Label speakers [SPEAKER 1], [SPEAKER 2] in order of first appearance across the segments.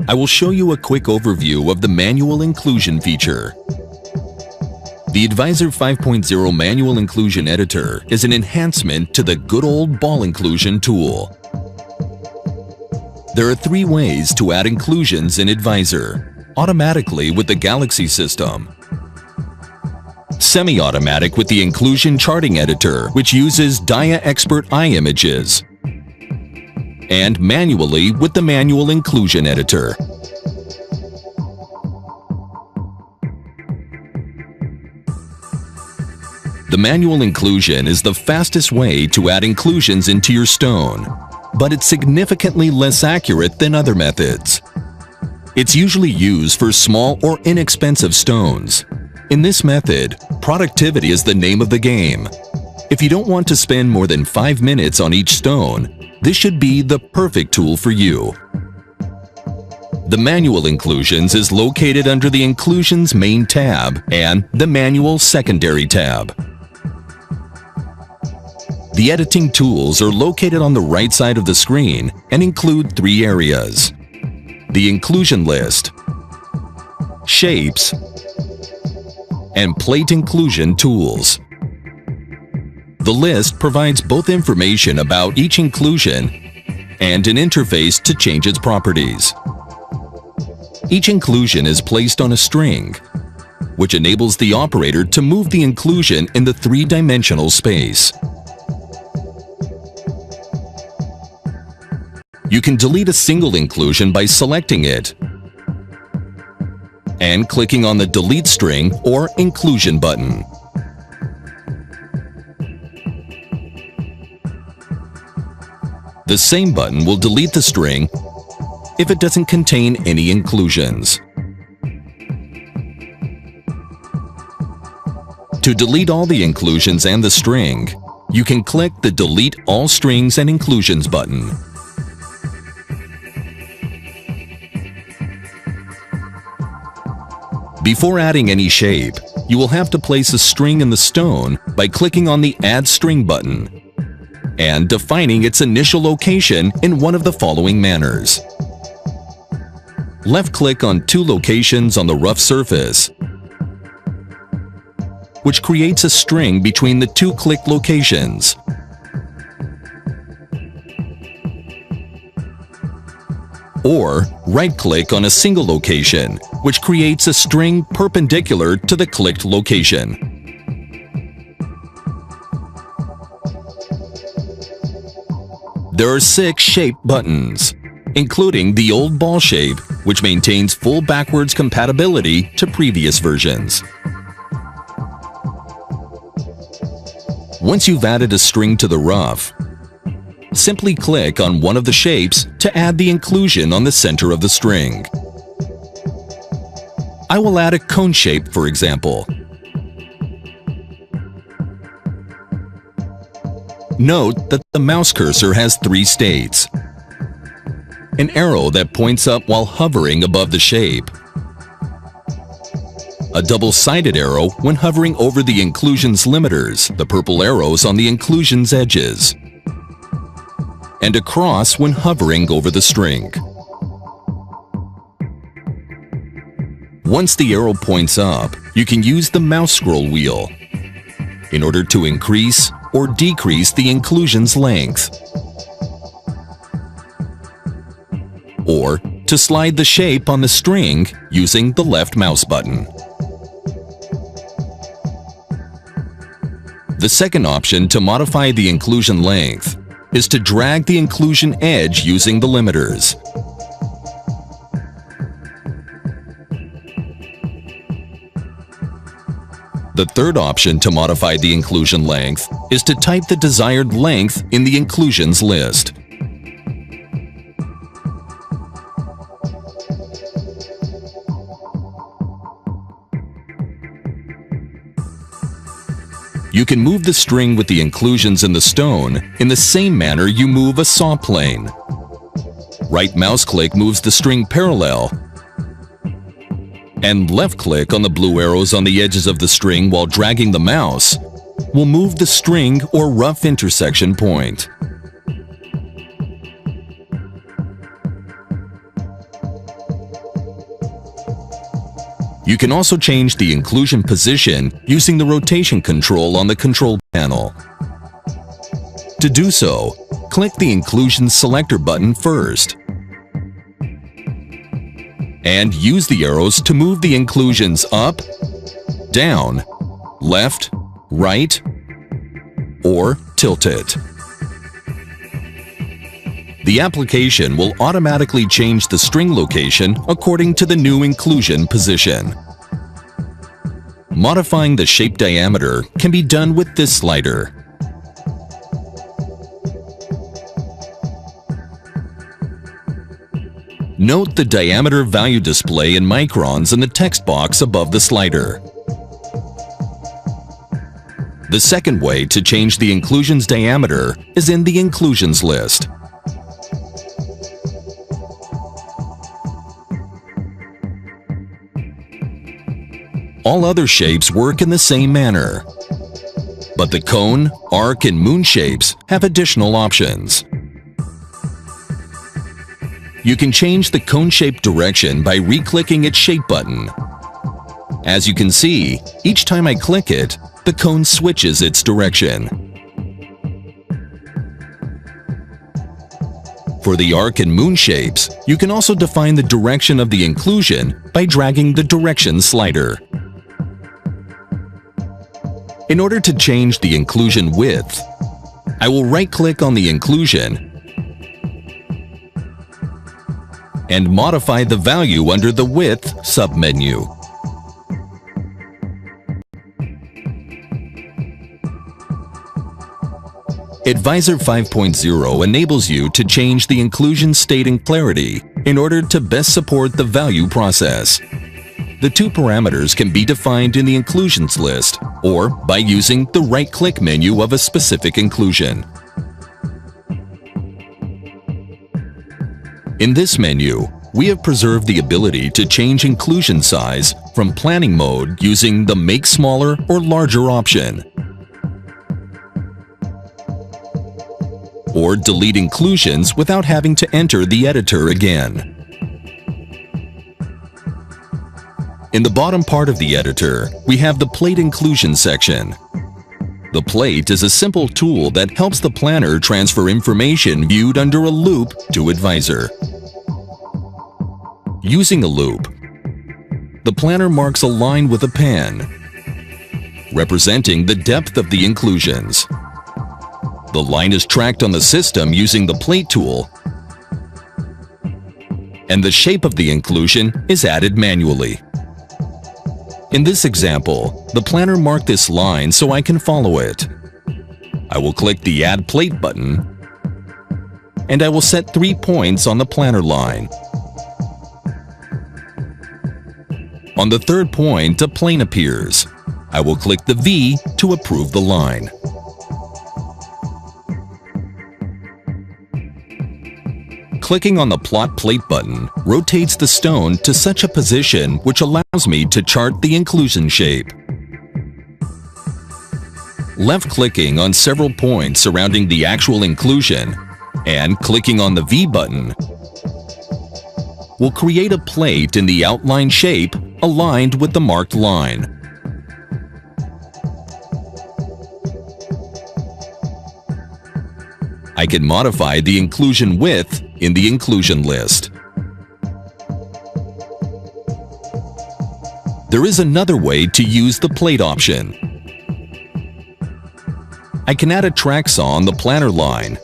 [SPEAKER 1] I will show you a quick overview of the manual inclusion feature. The Advisor 5.0 Manual Inclusion Editor is an enhancement to the good old ball inclusion tool. There are 3 ways to add inclusions in Advisor: automatically with the Galaxy system, semi-automatic with the Inclusion Charting Editor, which uses Dia Expert Eye images, and manually with the Manual Inclusion Editor. The manual inclusion is the fastest way to add inclusions into your stone, but it's significantly less accurate than other methods. It's usually used for small or inexpensive stones. In this method, productivity is the name of the game. If you don't want to spend more than 5 minutes on each stone, this should be the perfect tool for you. The Manual Inclusions is located under the Inclusions main tab and the Manual secondary tab. The editing tools are located on the right side of the screen and include 3 areas: the Inclusion List, Shapes, and Plate Inclusion Tools. The list provides both information about each inclusion and an interface to change its properties. Each inclusion is placed on a string, which enables the operator to move the inclusion in the 3-dimensional space. You can delete a single inclusion by selecting it and clicking on the Delete String or Inclusion button. The same button will delete the string if it doesn't contain any inclusions. To delete all the inclusions and the string, you can click the Delete All Strings and Inclusions button. Before adding any shape, you will have to place a string in the stone by clicking on the Add String button and defining its initial location in one of the following manners. Left-click on 2 locations on the rough surface, which creates a string between the 2 click locations. Or right-click on a single location, which creates a string perpendicular to the clicked location. There are 6 shape buttons, including the old ball shape, which maintains full backwards compatibility to previous versions. Once you've added a string to the rough, simply click on one of the shapes to add the inclusion on the center of the string. I will add a cone shape, for example. Note that the mouse cursor has 3 states: an arrow that points up while hovering above the shape, a double-sided arrow when hovering over the inclusion's limiters, the purple arrows on the inclusion's edges, and a cross when hovering over the string. Once the arrow points up, you can use the mouse scroll wheel in order to increase or decrease the inclusion's length, or to slide the shape on the string using the left mouse button. The second option to modify the inclusion length is to drag the inclusion edge using the limiters. The third option to modify the inclusion length is to type the desired length in the inclusions list. You can move the string with the inclusions in the stone in the same manner you move a saw plane. Right mouse click moves the string parallel, and left click on the blue arrows on the edges of the string while dragging the mouse will move the string or rough intersection point. You can also change the inclusion position using the rotation control on the control panel. To do so, click the Inclusion Selector button first, and use the arrows to move the inclusions up, down, left, right, or tilt it. The application will automatically change the string location according to the new inclusion position. Modifying the shape diameter can be done with this slider. Note the diameter value display in microns in the text box above the slider. The second way to change the inclusion's diameter is in the Inclusions list. All other shapes work in the same manner, but the cone, arc, and moon shapes have additional options. You can change the cone shape direction by re-clicking its Shape button. As you can see, each time I click it, the cone switches its direction. For the arc and moon shapes, you can also define the direction of the inclusion by dragging the Direction slider. In order to change the inclusion width, I will right-click on the inclusion and modify the value under the Width submenu. Advisor 5.0 enables you to change the inclusion state and clarity in order to best support the value process. The two parameters can be defined in the Inclusions list or by using the right-click menu of a specific inclusion. In this menu, we have preserved the ability to change inclusion size from planning mode using the Make Smaller or Larger option, or delete inclusions without having to enter the editor again. In the bottom part of the editor, we have the Plate Inclusion section. The plate is a simple tool that helps the planner transfer information viewed under a loop to Advisor. Using a loop, the planner marks a line with a pen, representing the depth of the inclusions. The line is tracked on the system using the Plate tool, and the shape of the inclusion is added manually. In this example, the planner marked this line so I can follow it. I will click the Add Plate button, and I will set 3 points on the planner line. On the third point, a plane appears. I will click the V to approve the line. Clicking on the Plot Plate button rotates the stone to such a position which allows me to chart the inclusion shape. Left-clicking on several points surrounding the actual inclusion and clicking on the V button will create a plate in the outline shape aligned with the marked line. I can modify the inclusion width in the Inclusion list. There is another way to use the Plate option. I can add a track saw on the planner line.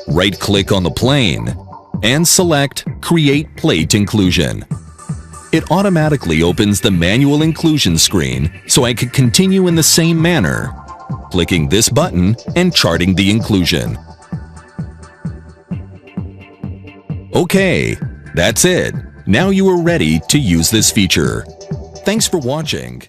[SPEAKER 1] Right-click on the plane and select Create Plate Inclusion. It automatically opens the manual inclusion screen so I can continue in the same manner, clicking this button and charting the inclusion. Okay, that's it. Now you are ready to use this feature. Thanks for watching.